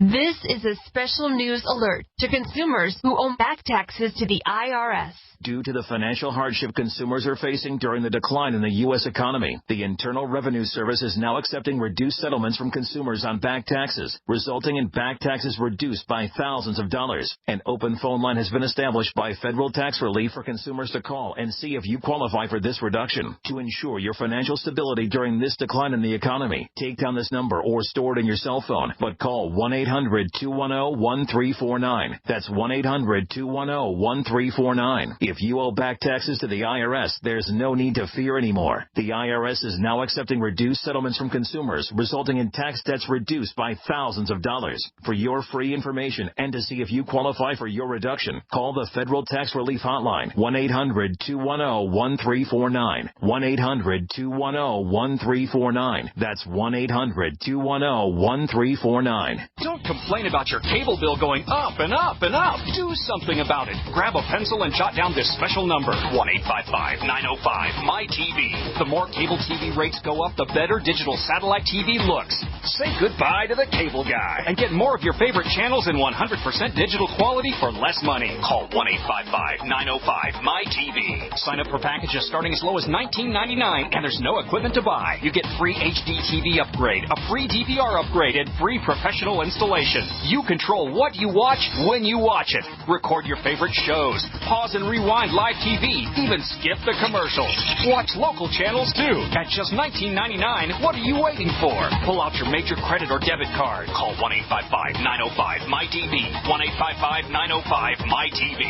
This is a special news alert to consumers who owe back taxes to the IRS. Due to the financial hardship consumers are facing during the decline in the U.S. economy, the Internal Revenue Service is now accepting reduced settlements from consumers on back taxes, resulting in back taxes reduced by thousands of dollars. An open phone line has been established by Federal Tax Relief for consumers to call and see if you qualify for this reduction. To ensure your financial stability during this decline in the economy, take down this number or store it in your cell phone, but call 1-800-210-1349. That's 1-800-210-1349. If you owe back taxes to the IRS, there's no need to fear anymore. The IRS is now accepting reduced settlements from consumers, resulting in tax debts reduced by thousands of dollars. For your free information and to see if you qualify for your reduction, call the Federal Tax Relief Hotline, 1-800-210-1349. 1-800-210-1349. That's 1-800-210-1349. Don't complain about your cable bill going up and up and up. Do something about it. Grab a pencil and jot down this special number, 1-855-905-MY-TV. The more cable TV rates go up, the better digital satellite TV looks. Say goodbye to the cable guy and get more of your favorite channels in 100% digital quality for less money. Call 1-855-905-MY-TV. Sign up for packages starting as low as $19.99, and there's no equipment to buy. You get free HD TV upgrade, a free DVR upgrade, and free professional installation. You control what you watch when you watch it. Record your favorite shows. Pause and rewind live TV. Even skip the commercials. Watch local channels too. At just $19.99, what are you waiting for? Pull out your major credit or debit card. Call 1-855-905-MY-TV. 1-855-905-MY-TV.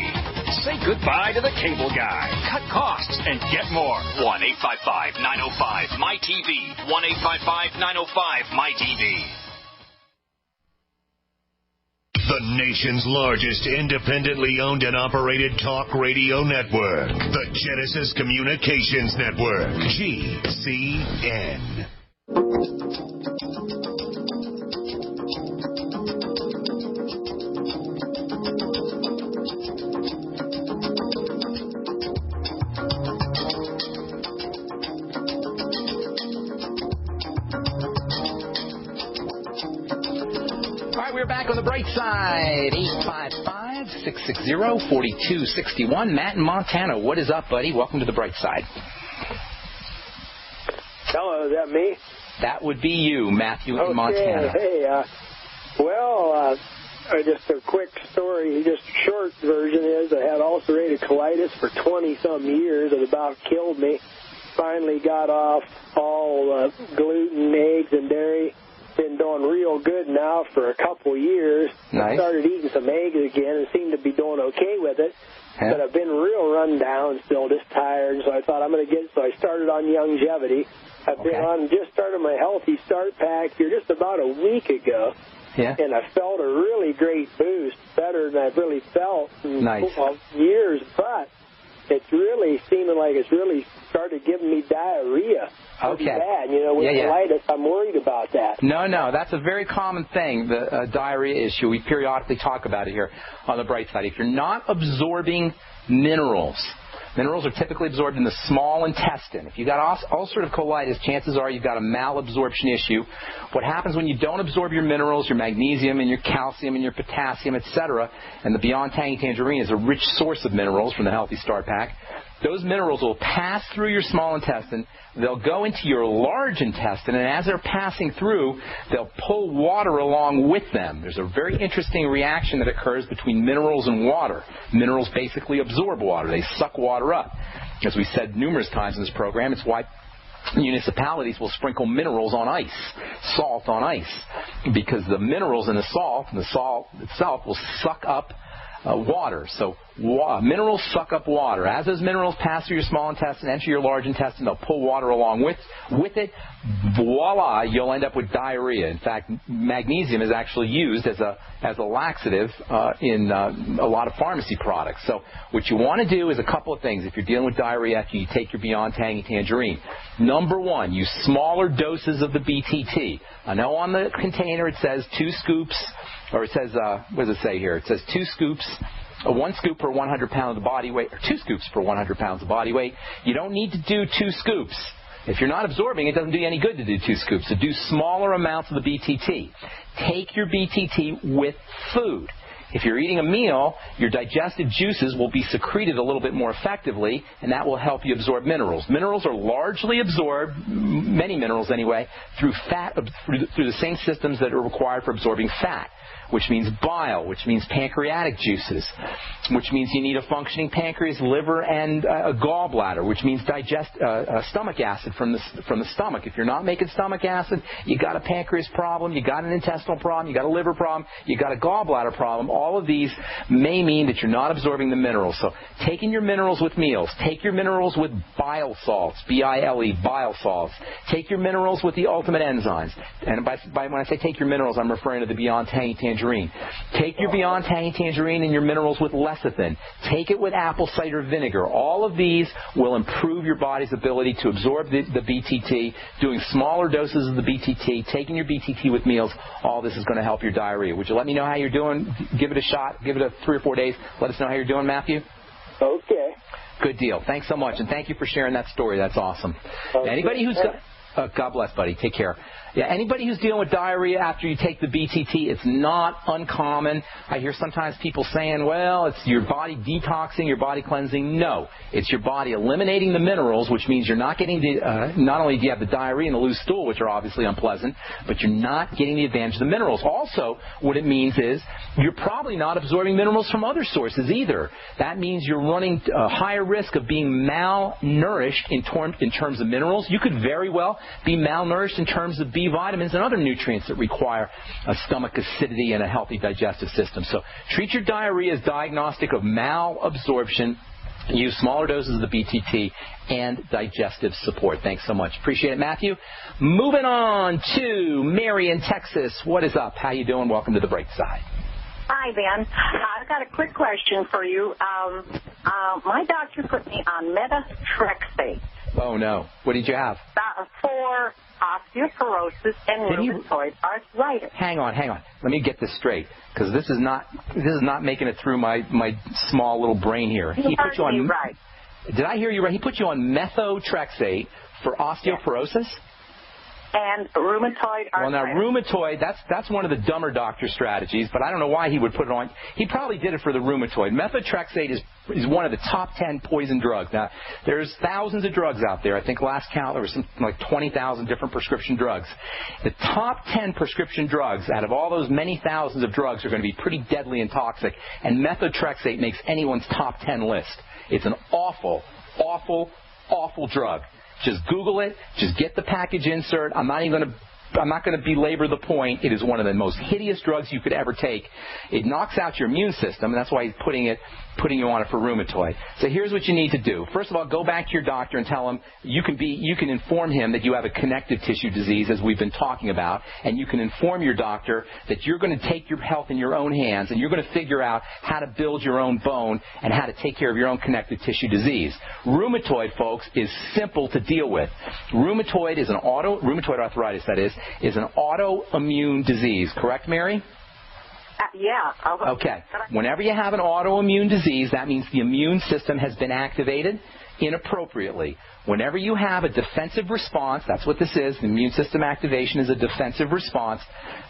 Say goodbye to the cable guy. Cut costs and get more. 1-855-905-MY-TV. 1-855-905-MY-TV. The nation's largest independently owned and operated talk radio network. The Genesis Communications Network. GCN. We're back on the bright side. 855-660-4261. Matt in Montana, what is up, buddy? Welcome to the bright side. Hello, is that me? That would be you, Matthew in Montana. Hey, just a quick story. Just a short version is I had ulcerative colitis for 20-some years. It about killed me. Finally got off all gluten, eggs, and dairy. Been doing real good now for a couple years. Nice. Started eating some eggs again and seemed to be doing okay with it. Yeah. But I've been real run down, still just tired. So I thought so I started on Longevity. I've been on, just started my Healthy Start Pack here just about a week ago. Yeah. And I felt a really great boost, better than I've really felt in years. But it's really seeming like it's really started giving me diarrhea. Okay. Bad, with colitis, I'm worried about that. No, that's a very common thing, the diarrhea issue. We periodically talk about it here on the bright side. If you're not absorbing minerals are typically absorbed in the small intestine. If you've got ulcerative colitis, chances are you've got a malabsorption issue. What happens when you don't absorb your minerals, your magnesium and your calcium and your potassium, etc., and the Beyond Tangy Tangerine is a rich source of minerals from the Healthy Start Pack, those minerals will pass through your small intestine, they'll go into your large intestine, and as they're passing through, they'll pull water along with them. There's a very interesting reaction that occurs between minerals and water. Minerals basically absorb water. They suck water up. As we said numerous times in this program, it's why municipalities will sprinkle minerals on ice, salt on ice, because the minerals in the salt itself will suck up water. So minerals suck up water. As those minerals pass through your small intestine, enter your large intestine, they'll pull water along with it. Voila, you'll end up with diarrhea. In fact, magnesium is actually used as a laxative in a lot of pharmacy products. So what you want to do is a couple of things. If you're dealing with diarrhea after you take your Beyond Tangy Tangerine, number one, use smaller doses of the BTT. I know on the container it says 2 scoops, or it says, what does it say here? It says 2 scoops, 1 scoop per 100 pounds of body weight, or 2 scoops per 100 pounds of body weight. You don't need to do 2 scoops. If you're not absorbing, it doesn't do you any good to do 2 scoops. So do smaller amounts of the BTT. Take your BTT with food. If you're eating a meal, your digestive juices will be secreted a little bit more effectively, and that will help you absorb minerals. Minerals are largely absorbed, many minerals anyway, through fat, through the same systems that are required for absorbing fat, which means bile, which means pancreatic juices, which means you need a functioning pancreas, liver, and a gallbladder, which means stomach acid from the stomach. If you're not making stomach acid, you got a pancreas problem, you got an intestinal problem, you got a liver problem, you got a gallbladder problem. All of these may mean that you're not absorbing the minerals. So taking your minerals with meals, take your minerals with bile salts, B-I-L-E, bile salts. Take your minerals with the ultimate enzymes. And when I say take your minerals, I'm referring to the Beyond Tangy Tangerine. Take your Beyond Tangy Tangerine and your minerals with lecithin. Take it with apple cider vinegar. All of these will improve your body's ability to absorb the BTT. Doing smaller doses of the BTT, taking your BTT with meals, all this is going to help your diarrhea. Would you let me know how you're doing? Give it a shot. Give it 3 or 4 days. Let us know how you're doing, Matthew. Okay. Good deal. Thanks so much, and thank you for sharing that story. That's awesome. Okay. Anybody who's got... God bless, buddy. Take care. Yeah, anybody who's dealing with diarrhea after you take the BTT, it's not uncommon. I hear sometimes people saying, well, it's your body detoxing, your body cleansing. No, it's your body eliminating the minerals, which means you're not getting the, not only do you have the diarrhea and the loose stool, which are obviously unpleasant, but you're not getting the advantage of the minerals. Also, what it means is you're probably not absorbing minerals from other sources either. That means you're running a higher risk of being malnourished in terms of minerals. You could very well be malnourished in terms of B vitamins and other nutrients that require a stomach acidity and a healthy digestive system. So treat your diarrhea as diagnostic of malabsorption. Use smaller doses of the BTT and digestive support. Thanks so much. Appreciate it, Matthew. Moving on to Mary in Texas. What is up? How you doing? Welcome to the Brightside. Hi, Ben. I've got a quick question for you. My doctor put me on methotrexate. Oh, no. What did you have? For osteoporosis and rheumatoid arthritis. Hang on. Let me get this straight, because this is not making it through my small little brain here. He put you on. Right. Did I hear you right? He put you on methotrexate for osteoporosis? Yes. And rheumatoid arthritis. Well, now, rheumatoid, that's one of the dumber doctor strategies, but I don't know why he would put it on. He probably did it for the rheumatoid. Methotrexate is one of the top 10 poison drugs. Now, there's thousands of drugs out there. I think last count there was something like 20,000 different prescription drugs. The top 10 prescription drugs out of all those many thousands of drugs are going to be pretty deadly and toxic, and methotrexate makes anyone's top 10 list. It's an awful, awful, awful drug. Just Google it. Just get the package insert. I'm not going to belabor the point. It is one of the most hideous drugs you could ever take. It knocks out your immune system, and that's why he's putting you on it for rheumatoid. So here's what you need to do. First of all, go back to your doctor and tell him you can inform him that you have a connective tissue disease, as we've been talking about, and you can inform your doctor that you're going to take your health in your own hands, and you're going to figure out how to build your own bone and how to take care of your own connective tissue disease. Rheumatoid, folks, is simple to deal with. Rheumatoid arthritis, that is an autoimmune disease. Correct, Mary? Yeah. Okay. Whenever you have an autoimmune disease, that means the immune system has been activated inappropriately. Whenever you have a defensive response, that's what this is, the immune system activation is a defensive response,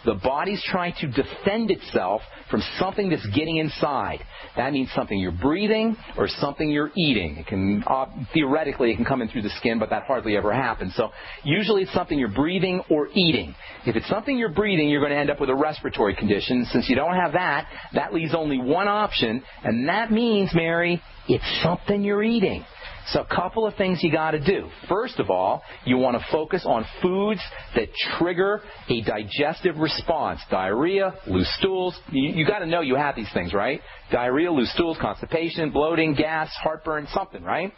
the body's trying to defend itself from something that's getting inside. That means something you're breathing or something you're eating. It can, theoretically, it can come in through the skin, but that hardly ever happens. So usually it's something you're breathing or eating. If it's something you're breathing, you're going to end up with a respiratory condition. Since you don't have that, that leaves only one option, and that means, Mary, it's something you're eating. So a couple of things you got to do. First of all, you want to focus on foods that trigger a digestive response. Diarrhea, loose stools. You got to know you have these things, right? Diarrhea, loose stools, constipation, bloating, gas, heartburn, something, right?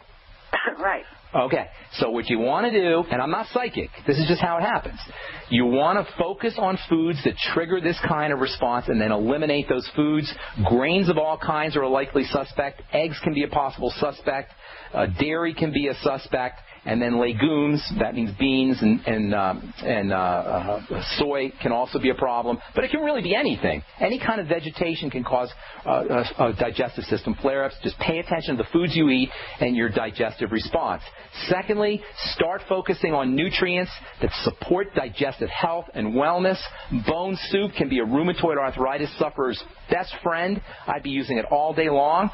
Right. Okay, so what you want to do, and I'm not psychic, this is just how it happens. You want to focus on foods that trigger this kind of response and then eliminate those foods. Grains of all kinds are a likely suspect. Eggs can be a possible suspect. Dairy can be a suspect. And then legumes, that means beans and soy, can also be a problem. But it can really be anything. Any kind of vegetation can cause a digestive system flare-ups. Just pay attention to the foods you eat and your digestive response. Secondly, start focusing on nutrients that support digestive health and wellness. Bone soup can be a rheumatoid arthritis sufferer's best friend. I'd be using it all day long.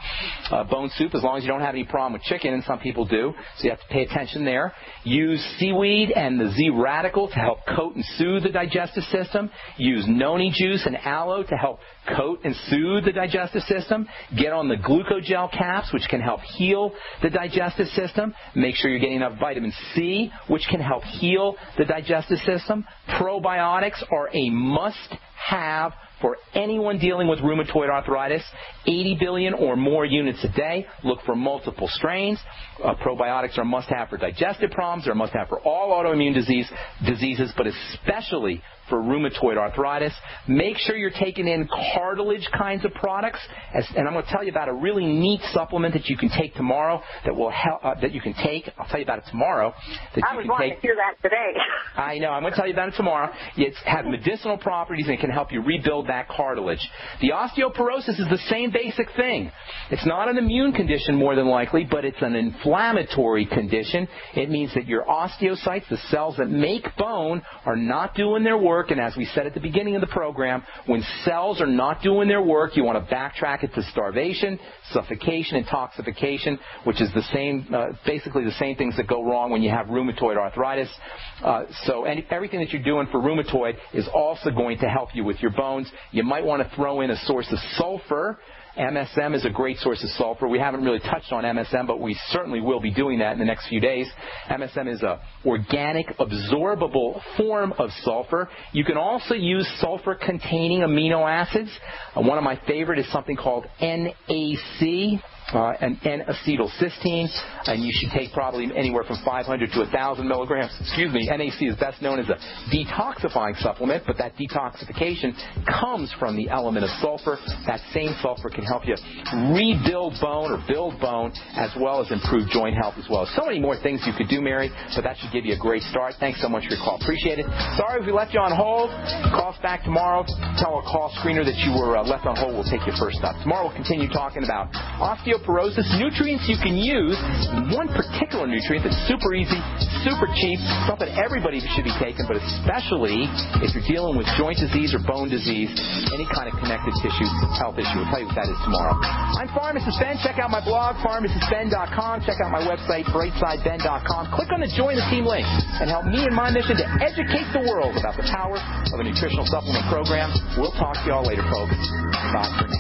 Bone soup, as long as you don't have any problem with chicken, and some people do, so you have to pay attention there. Use seaweed and the Z-radical to help coat and soothe the digestive system. Use noni juice and aloe to help coat and soothe the digestive system. Get on the glucogel caps, which can help heal the digestive system. Make sure you're getting enough vitamin C, which can help heal the digestive system. Probiotics are a must-have for anyone dealing with rheumatoid arthritis. 80 billion or more units a day. Look for multiple strains. Probiotics are a must-have for digestive problems. They're a must-have for all autoimmune diseases, but especially for rheumatoid arthritis. Make sure you're taking in cartilage kinds of products. And I'm going to tell you about a really neat supplement that you can take tomorrow that will help. That you can take. I'll tell you about it tomorrow. I was wanting to hear that today. I know. I'm going to tell you about it tomorrow. It has medicinal properties and it can help you rebuild that cartilage. The osteoporosis is the same basic thing. It's not an immune condition more than likely, but it's an inflammatory condition. It means that your osteocytes, the cells that make bone, are not doing their work. And as we said at the beginning of the program, when cells are not doing their work, you want to backtrack it to starvation, suffocation, intoxication, which is the same, basically the same things that go wrong when you have rheumatoid arthritis. So everything that you're doing for rheumatoid is also going to help you with your bones. You might want to throw in a source of sulfur. MSM is a great source of sulfur. We haven't really touched on MSM, but we certainly will be doing that in the next few days. MSM is an organic, absorbable form of sulfur. You can also use sulfur-containing amino acids. One of my favorite is something called NAC. And N-acetylcysteine, and you should take probably anywhere from 500 to 1,000 milligrams. Excuse me, NAC is best known as a detoxifying supplement, but that detoxification comes from the element of sulfur. That same sulfur can help you rebuild bone or build bone, as well as improve joint health as well. So many more things you could do, Mary, but that should give you a great start. Thanks so much for your call. Appreciate it. Sorry if we left you on hold. Call us back tomorrow. Tell our call screener that you were left on hold. We'll take your first stop. Tomorrow we'll continue talking about osteoporosis, nutrients you can use, one particular nutrient that's super easy, super cheap, stuff that everybody should be taking, but especially if you're dealing with joint disease or bone disease, any kind of connective tissue health issue. We'll tell you what that is tomorrow. I'm Pharmacist Ben. Check out my blog, pharmacistben.com. Check out my website, brightsideben.com. Click on the Join the Team link and help me in my mission to educate the world about the power of a nutritional supplement program. We'll talk to y'all later, folks. Bye for now.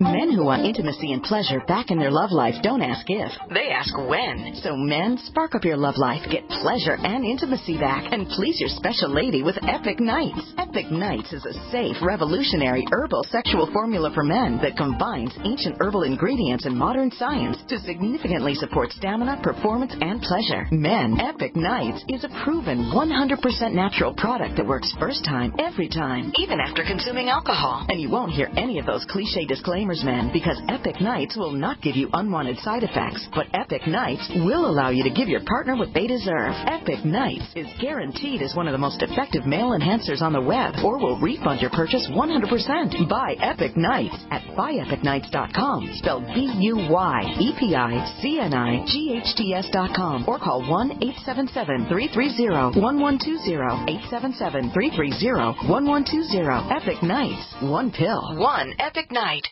Men who want intimacy and pleasure back in their love life don't ask if, they ask when. So men, spark up your love life, get pleasure and intimacy back, and please your special lady with Epic Nights. Epic Nights is a safe, revolutionary herbal sexual formula for men that combines ancient herbal ingredients and modern science to significantly support stamina, performance, and pleasure. Men, Epic Nights is a proven 100% natural product that works first time, every time, even after consuming alcohol. And you won't hear any of those cliche disclaimers, men, because Epic Nights will not give you unwanted side effects, but Epic Nights will allow you to give your partner what they deserve. Epic Nights is guaranteed as one of the most effective male enhancers on the web, or will refund your purchase 100%. Buy Epic Nights at buyepicnights.com, spelled BUYEPICNIGHTS.com, or call 1-877-330-1120, 877-330-1120. Epic Nights, one pill, one Epic Night.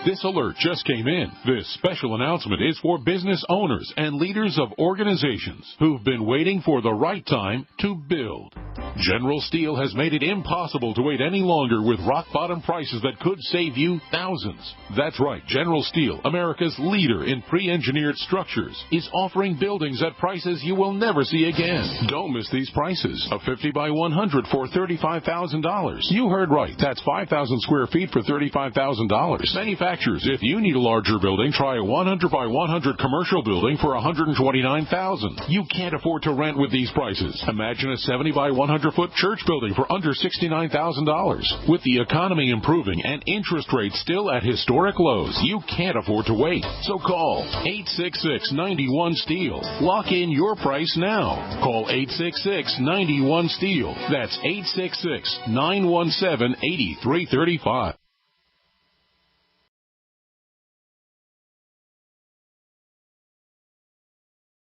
This alert just came in. This special announcement is for business owners and leaders of organizations who've been waiting for the right time to build. General Steel has made it impossible to wait any longer with rock-bottom prices that could save you thousands. That's right, General Steel, America's leader in pre-engineered structures, is offering buildings at prices you will never see again. Don't miss these prices. A 50 by 100 for $35,000. You heard right. That's 5,000 square feet for $35,000. Manufacturers, if you need a larger building, try a 100 by 100 commercial building for $129,000. You can't afford to rent with these prices. Imagine a 70 by 100 200-foot church building for under $69,000. With the economy improving and interest rates still at historic lows, you can't afford to wait. So call 866-91-STEEL. Lock in your price now. Call 866-91-STEEL. That's 866-917-8335.